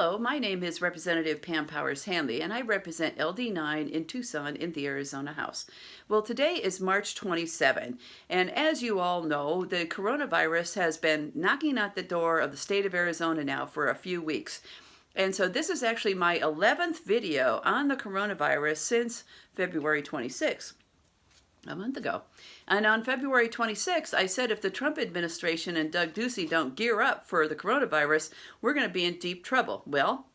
Hello, my name is Representative Pam Powers Hanley, and I represent LD9 in Tucson in the Arizona House. Well, today is March 27, and as you all know, the coronavirus has been knocking at the door of the state of Arizona now for a few weeks. And so this is actually my 11th video on the coronavirus since February 26. A month ago. And on February 26, I said if the Trump administration and Doug Ducey don't gear up for the coronavirus, we're going to be in deep trouble. Well,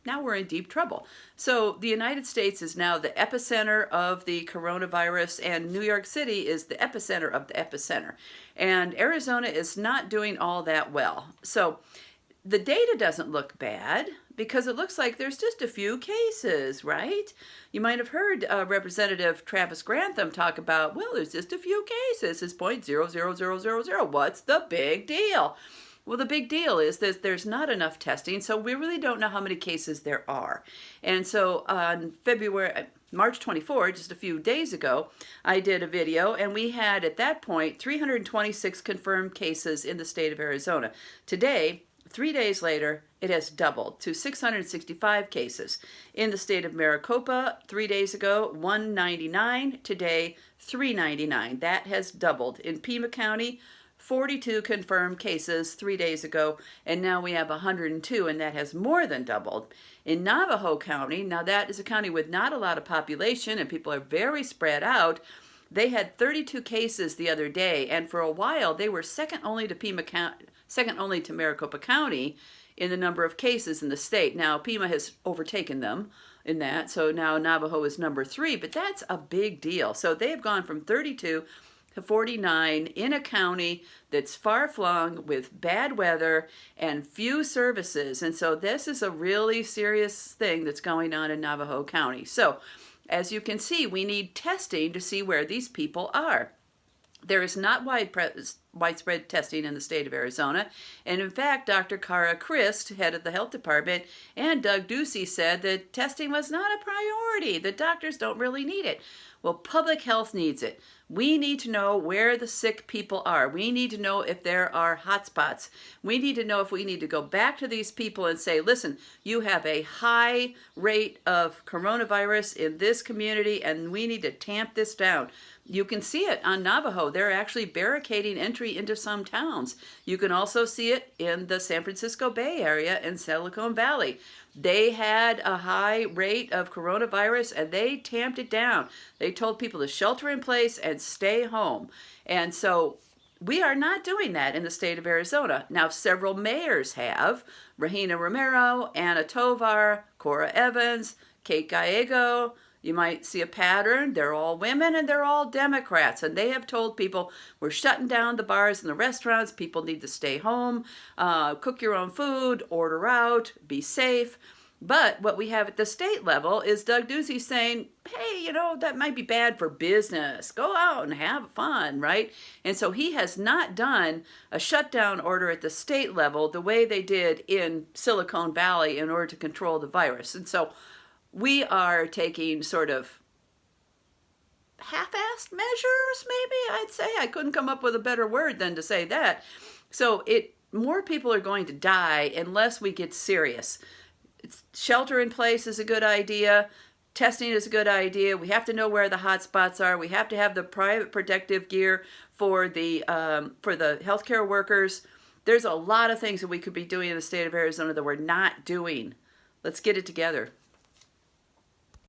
now we're in deep trouble. So the United States is now the epicenter of the coronavirus, and New York City is the epicenter of the epicenter. And Arizona is not doing all that well. So the data doesn't look bad because it looks like there's just a few cases, right? You might have heard Representative Travis Grantham talk about, well, there's just a few cases. It's 0.00000. What's the big deal? Well, the big deal is that there's not enough testing, so we really don't know how many cases there are. And so on March 24, just a few days ago, I did a video, and we had at that point 326 confirmed cases in the state of Arizona. Today, 3 days later, it has doubled to 665 cases. In the state of Maricopa, 3 days ago, 199. Today, 399. That has doubled. In Pima County, 42 confirmed cases 3 days ago, and now we have 102, and that has more than doubled. In Navajo County, now that is a county with not a lot of population, and people are very spread out. They had 32 cases the other day, and for a while they were second only to Maricopa County in the number of cases in the state. Now Pima has overtaken them in that, so now Navajo is number 3, but that's a big deal. So they have gone from 32 to 49 in a county that's far-flung with bad weather and few services, and so this is a really serious thing that's going on in Navajo County. So as you can see, we need testing to see where these people are. There is not widespread testing in the state of Arizona, and in fact, Dr. Cara Christ, head of the health department, and Doug Ducey said that testing was not a priority. The doctors don't really need it. Well, public health needs it. We need to know where the sick people are. We need to know if there are hotspots. We need to know if we need to go back to these people and say, listen, you have a high rate of coronavirus in this community, and we need to tamp this down. You can see it on Navajo. They're actually barricading entry into some towns. You can also see it in the San Francisco Bay Area and Silicon Valley. They had a high rate of coronavirus, and they tamped it down. They told people to shelter in place and stay home. And so we are not doing that in the state of Arizona. Now, several mayors have. Regina Romero, Anna Tovar, Cora Evans, Kate Gallego. You might see a pattern. They're all women and they're all Democrats. And they have told people, we're shutting down the bars and the restaurants. People need to stay home, cook your own food, order out, be safe. But what we have at the state level is Doug Ducey saying, hey, you know, that might be bad for business. Go out and have fun, right? And so he has not done a shutdown order at the state level the way they did in Silicon Valley in order to control the virus. And so we are taking sort of half-assed measures, maybe I'd say. I couldn't come up with a better word than to say that. So more people are going to die unless we get serious. Shelter in place is a good idea. Testing is a good idea. We have to know where the hot spots are. We have to have the private protective gear for the healthcare workers. There's a lot of things that we could be doing in the state of Arizona that we're not doing. Let's get it together.